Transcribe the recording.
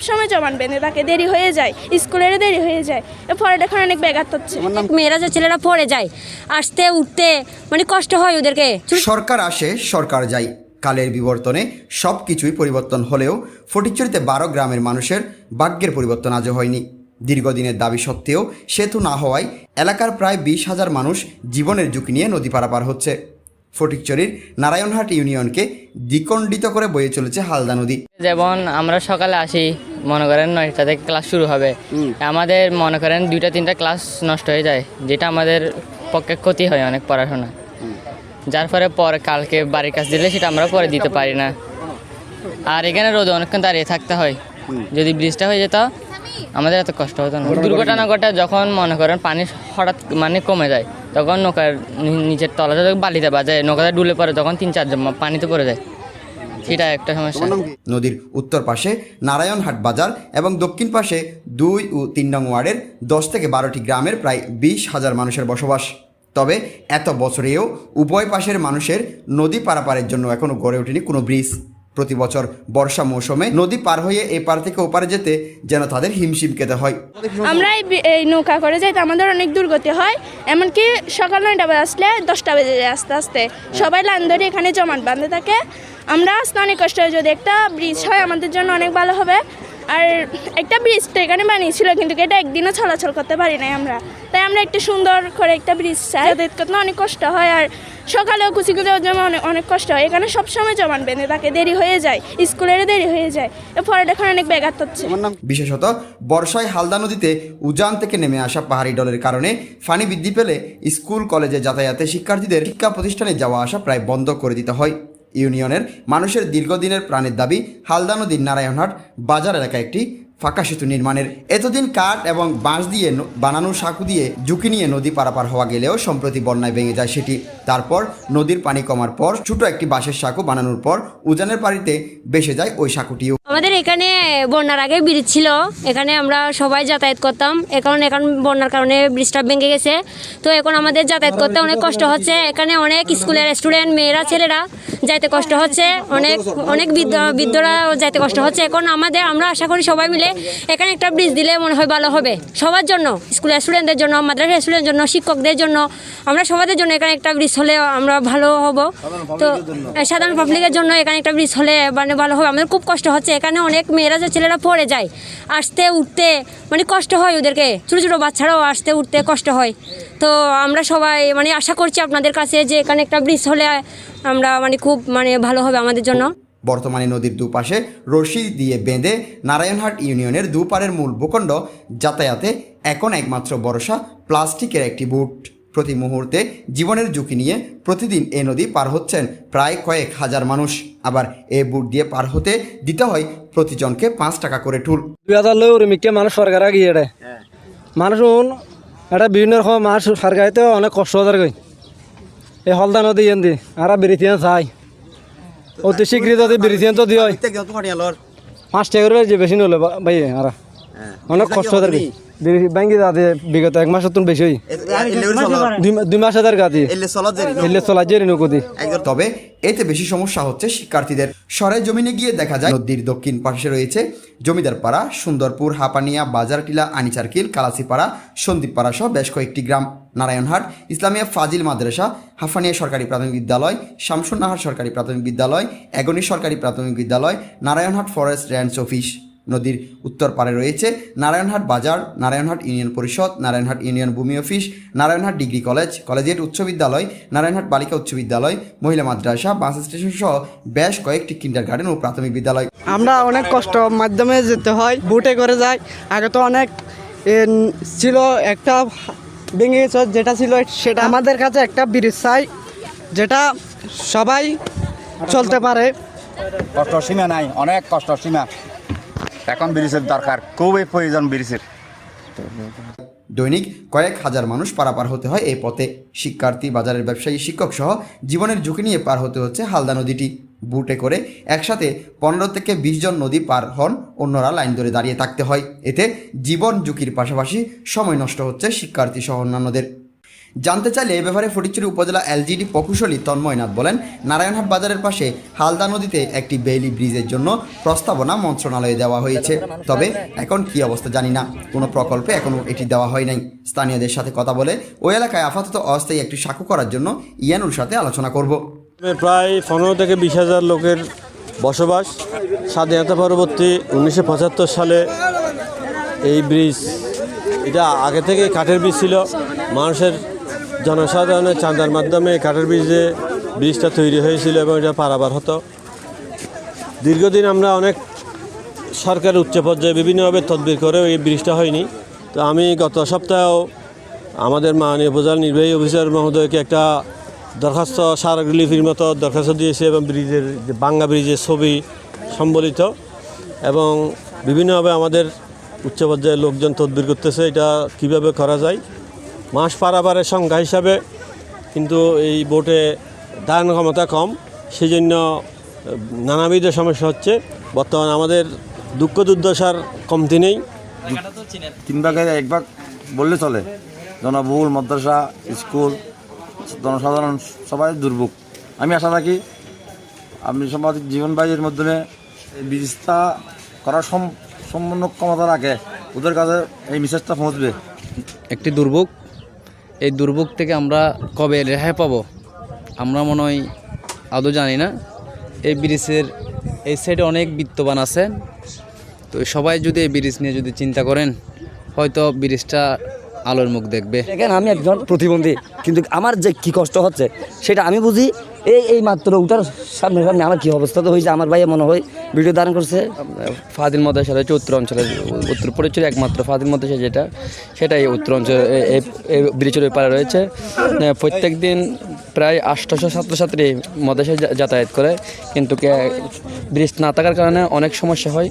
সবসময় জমান বেঁধে থাকে, দেরি হয়ে যায়, স্কুলেরও দেরি হয়ে যায়, পড়ালেখার অনেক ব্যাঘাত হচ্ছে। মেয়েরা যে ছেলেরা পড়ে যায়, আসতে উঠতে মানে কষ্ট হয় ওদেরকে। সরকার আসে সরকার যায়, কালের বিবর্তনে সব কিছুই পরিবর্তন হলেও ফটিকছড়িতে 12 গ্রামের মানুষের ভাগ্যের পরিবর্তন আজও হয়নি। দীর্ঘদিনের দাবি সত্ত্বেও সেতু না হওয়ায় এলাকার প্রায় 20,000 মানুষ জীবনের ঝুঁকি নিয়ে নদী পারাপার হচ্ছে। ফটিকছড়ির নারায়ণহাট ইউনিয়নকে দ্বিখণ্ডিত করে বয়ে চলেছে হালদা নদী। যেমন আমরা সকালে আসি, মনে করেন 9টা থেকে ক্লাস শুরু হবে, আমাদের মনে করেন 2-3টা ক্লাস নষ্ট হয়ে যায়, যেটা আমাদের পক্ষে ক্ষতি হয় অনেক পড়াশোনা, যার ফলে পরে কালকে বাড়ির কাজ দিলে সেটা আমরা পরে দিতে পারি না। আর এখানে রোদে অনেকক্ষণ দাঁড়িয়ে থাকতে হয়, যদি ব্রিজটা হয়ে যেত আমাদের এত কষ্ট হতো না। দুর্ঘটনা ঘটে যখন মনে করেন পানি হঠাৎ মানে কমে যায়, তখন নৌকার নিচের তলাতে বালিতে বাজায়, নৌকাটা ডুলে পড়ে, তখন 3-4 জন পানিতে পড়ে যায়, সেটা একটা সমস্যা। নদীর উত্তর পাশে নারায়ণহাট বাজার এবং দক্ষিণ পাশে 2 ও 3 নং ওয়ার্ডের 10 থেকে 12টি গ্রামের প্রায় 20,000 মানুষের বসবাস। তবে এত বছরেও উভয় পাশের মানুষের নদী পারাপারের জন্য এখনও গড়ে ওঠেনি কোনো ব্রিজ। প্রতি বছর বর্ষা মৌসুমে নদী পার হয়ে এপার থেকে ওপারে যেতে যেন তাদের হিমশিম খেতে হয়। আমরা এই নৌকা করে যাইতে আমাদের অনেক দুর্গতি হয়, এমনকি সকাল 9টা বাজে আসলে 10টা বেজে যায় আস্তে আস্তে, সবাই লাইন ধরে এখানে জমাট বাঁধে থাকে। আমরা আসতে অনেক কষ্ট হয়, যদি একটা ব্রিজ হয় আমাদের জন্য অনেক ভালো হবে। আর একটা ব্রিজ তো এখানে বানিয়েছিল, কিন্তু এটা একদিনও চলাচল করতে পারি নাই আমরা, তাই আমরা একটা সুন্দর করে একটা ব্রিজ চাই। যাতায়াত করতে অনেক কষ্ট হয়, আর সকালেও কুচিকু যাওয়ার জন্য অনেক কষ্ট হয়। এখানে সবসময় জমান বেঁধে থাকে, দেরি হয়ে যায়, স্কুলেরও দেরি হয়ে যায়, পড়ালেখার অনেক ব্যাঘাত হচ্ছে। বিশেষত বর্ষায় হালদা নদীতে উজান থেকে নেমে আসা পাহাড়ি ঢলের কারণে পানি বৃদ্ধি পেলে স্কুল কলেজে যাতায়াতে শিক্ষার্থীদের শিক্ষা প্রতিষ্ঠানে যাওয়া আসা প্রায় বন্ধ করে দিতে হয়। ইউনিয়নের মানুষের দীর্ঘদিনের প্রাণের দাবি হালদা নদীর নারায়ণহাট বাজার এলাকায় একটি ফাঁকা সেতু নির্মাণের। এতদিন কাঠ এবং বাঁশ দিয়ে বানানো সাঁকু দিয়ে ঝুঁকি নিয়ে নদী পারাপার হওয়া গেলেও সম্প্রতি বন্যায় ভেঙে যায় সেটি। তারপর নদীর পানি কমার পর ছোট একটি বাঁশের সাঁকু বানানোর পর উজানের পানিতে ভেসে যায় ওই সাঁকুটিও। আমাদের এখানে বন্যার আগে ব্রিজ ছিল, এখানে আমরা সবাই যাতায়াত করতাম। এখন বন্যার কারণে ব্রিজটা ভেঙে গেছে, তো এখন আমাদের যাতায়াত করতে অনেক কষ্ট হচ্ছে। এখানে অনেক স্কুলের স্টুডেন্ট, মেয়েরা, ছেলেরা যাইতে কষ্ট হচ্ছে, অনেক বৃদ্ধরা যাইতে কষ্ট হচ্ছে। এখন আমরা আশা করি সবাই মিলে এখানে একটা ব্রিজ দিলে মনে হয় ভালো হবে সবার জন্য, স্কুলের স্টুডেন্টদের জন্য, মাদ্রাসার স্টুডেন্টের জন্য, শিক্ষকদের জন্য, আমরা সবাদের জন্য এখানে একটা ব্রিজ হলে আমরা ভালো হব। তো সাধারণ পাবলিকের জন্য এখানে একটা ব্রিজ হলে মানে ভালো হবে। আমাদের খুব কষ্ট হচ্ছে, এখানে অনেক মেয়েরা যে ছেলেরা পড়ে যায়, আসতে উঠতে মানে কষ্ট হয় ওদেরকে, ছোটো ছোটো বাচ্চারাও আসতে উঠতে কষ্ট হয়। তো আমরা সবাই মানে আশা করছি আপনাদের কাছে যে এখানে একটা ব্রিজ হলে আমরা মানে খুব মানে ভালো হবে আমাদের জন্য। বর্তমানে নদীর দুপাশে রশি দিয়ে বেঁধে নারায়ণহাট ইউনিয়নের দুপারের মূল ভূখণ্ড যাতায়াতে এখন একমাত্র ভরসা প্লাস্টিকের একটি বুট। প্রতি মুহূর্তে জীবনের ঝুঁকি নিয়ে প্রতিদিন এ নদী পার হচ্ছেন প্রায় কয়েক হাজার মানুষ। আবার এই বুট দিয়ে পার হতে দিতে হয় প্রতিজনকে 5 টাকা করে টুল। 2000 লোক মিকে মানুষ সরকার গিয়ে মানুষ এটা বিভিন্ন রকম মানুষ সরকারিতে অনেক কষ্ট হতে গই এই হলদা নদী এনে আর বেরিয়ে চাই অতি স্বীকৃত বেরিয়ে তো দিয়ে 5 টাকা করে যে বেশি নলে ভাই আর অনেক কষ্ট হতে গই ব্যাঙ্গি দাদে বিগত 1 মাস তুন বেশি 2 মাস হাজার গাদি এলে চলা যে নকদি। তবে এতে বেশি সমস্যা হচ্ছে শিক্ষার্থীদের। সরে জমিনে গিয়ে দেখা যায় নদীর দক্ষিণ পাশে রয়েছে জমিদার পাড়া, সুন্দরপুর, হাপানিয়া, বাজারটিলা, আনিচারকিল, কালাসিপাড়া, সন্দীপপাড়া সহ বেশ কয়েকটি গ্রাম। নারায়ণহাট ইসলামিয়া ফাজিল মাদ্রাসা, হাফানিয়া সরকারি প্রাথমিক বিদ্যালয়, শামসুন্নাহার সরকারি প্রাথমিক বিদ্যালয়, এগনি সরকারি প্রাথমিক বিদ্যালয়, নারায়ণহাট ফরেস্ট রেঞ্জ অফিস। নদীর উত্তর পারে রয়েছে নারায়ণহাট বাজার, নারায়ণহাট ইউনিয়ন পরিষদ, নারায়ণহাট ইউনিয়ন ভূমি office, Narayanhat degree college, collegiate উচ্চ বিদ্যালয়, নারায়ণহাট বালিকা উচ্চ বিদ্যালয়, মহিলা মাদ্রাসা, বাস স্টেশন সহ বেশ কয়েকটি কিন্ডারগার্টেন ও প্রাথমিক বিদ্যালয়। আমরা অনেক কষ্ট মাধ্যমে যেতে হয়, বুটে করে যাই। আগে তো অনেক ছিল, একটা ভেঙে গেছে যেটা ছিল, সেটা আমাদের কাছে একটা ব্রিজ চাই যেটা সবাই চলতে পারে। কষ্ট সীমা নাই, অনেক কষ্ট সীমা। এখন ব্রিজের দরকার, খুবই প্রয়োজন ব্রিজের। দৈনিক কয়েক হাজার মানুষ পারাপার হতে হয় এই পথে। শিক্ষার্থী, বাজারের ব্যবসায়ী, শিক্ষক সহ জীবনের ঝুঁকি নিয়ে পার হতে হচ্ছে হালদা নদীটি। বুটে করে একসাথে 15 থেকে 20 জন নদী পার হন, অন্যরা লাইন ধরে দাঁড়িয়ে থাকতে হয়। এতে জীবন ঝুঁকির পাশাপাশি সময় নষ্ট হচ্ছে শিক্ষার্থী সহ অন্যান্যদের। জানতে চাইলে এ ব্যাপারে ফটিকছড়ি উপজেলা এলজিডি প্রকৌশলী তন্ময়নাথ বলেন, নারায়ণহাট বাজারের পাশে হালদা নদীতে একটি বেইলি ব্রিজের জন্য প্রস্তাবনা মন্ত্রণালয়ে দেওয়া হয়েছে। তবে এখন কি অবস্থা জানি না, কোনো প্রকল্পে এখনও এটি দেওয়া হয় নাই। স্থানীয়দের সাথে কথা বলে ওই এলাকায় আপাতত অস্থায়ী একটি সাঁকো করার জন্য ইয়ানুর সাথে আলোচনা করব। প্রায় 15 থেকে 20,000 লোকের বসবাস। স্বাধীনতা পরবর্তী 1975 সালে এই ব্রিজ, এটা আগে থেকে কাঠের ব্রিজ ছিল। মানুষের জনসাধারণের চাঁদার মাধ্যমে কাঠের ব্রিজটা তৈরি হয়েছিল এবং এটা পারাবার হতো। দীর্ঘদিন আমরা অনেক সরকারের উচ্চ পর্যায়ে বিভিন্নভাবে তদবির করেও এই ব্রিজটা হয়নি। তো আমি গত সপ্তাহেও আমাদের মাননীয় উপজেলা নির্বাহী অফিসার মহোদয়কে একটা দরখাস্ত স্মারকলিপির মতো দরখাস্ত দিয়েছে এবং ব্রিজের ভাঙ্গা ব্রিজের ছবি সম্বলিত, এবং বিভিন্নভাবে আমাদের উচ্চ পর্যায়ের লোকজন তদবির করতেছে এটা কিভাবে করা যায়। মাস পারাবারের সংখ্যা হিসাবে কিন্তু এই বোটে ধারণ ক্ষমতা কম, সেই জন্য নানাবিধ সমস্যা হচ্ছে। বর্তমানে আমাদের দুঃখ দুর্দশার কমতি নেই। 3 ভাগে 1 ভাগ বললে চলে। জনবহুল মাদ্রাসা, স্কুল, জনসাধারণ সবাই দুর্ভোগ। আমি আশা রাখি আপনি সাংবাদিক জীবনবাহীর মাধ্যমে এই ব্রিজটা করার সম্পূর্ণ ক্ষমতা রাখে, ওদের কাছে এই মেসেজটা পৌঁছবে। একটি দুর্ভোগ, এই দুর্ভোগ থেকে আমরা কবে রেহাই পাবো আমরা মনে হয় আদৌ জানি না। এই ব্রিজের এই সাইডে অনেক বিত্তবান আছে, তো সবাই যদি এই ব্রিজ নিয়ে যদি চিন্তা করেন হয়তো ব্রিজটা আলোর মুখ দেখবে। দেখেন, আমি একজন প্রতিবন্ধী, কিন্তু আমার যে কি কষ্ট হচ্ছে সেটা আমি বুঝি। এই মাত্র উঠার সামনে আমার কি অবস্থা তো হয়েছে, আমার ভাইয়া মনে হয় ভিডিও ধারণ করছে। ফাদিল মাদ্রাসা রয়েছে উত্তর অঞ্চলে, উত্তর পরিচয় একমাত্র ফাদিল মাদ্রাসা সেটাই উত্তর অঞ্চলে এই ব্রিজের পাড়ে রয়েছে। প্রত্যেক দিন প্রায় 800 ছাত্রছাত্রী মাদ্রাসায় যাতায়াত করে, কিন্তু ব্রিজ না থাকার কারণে অনেক সমস্যা হয়।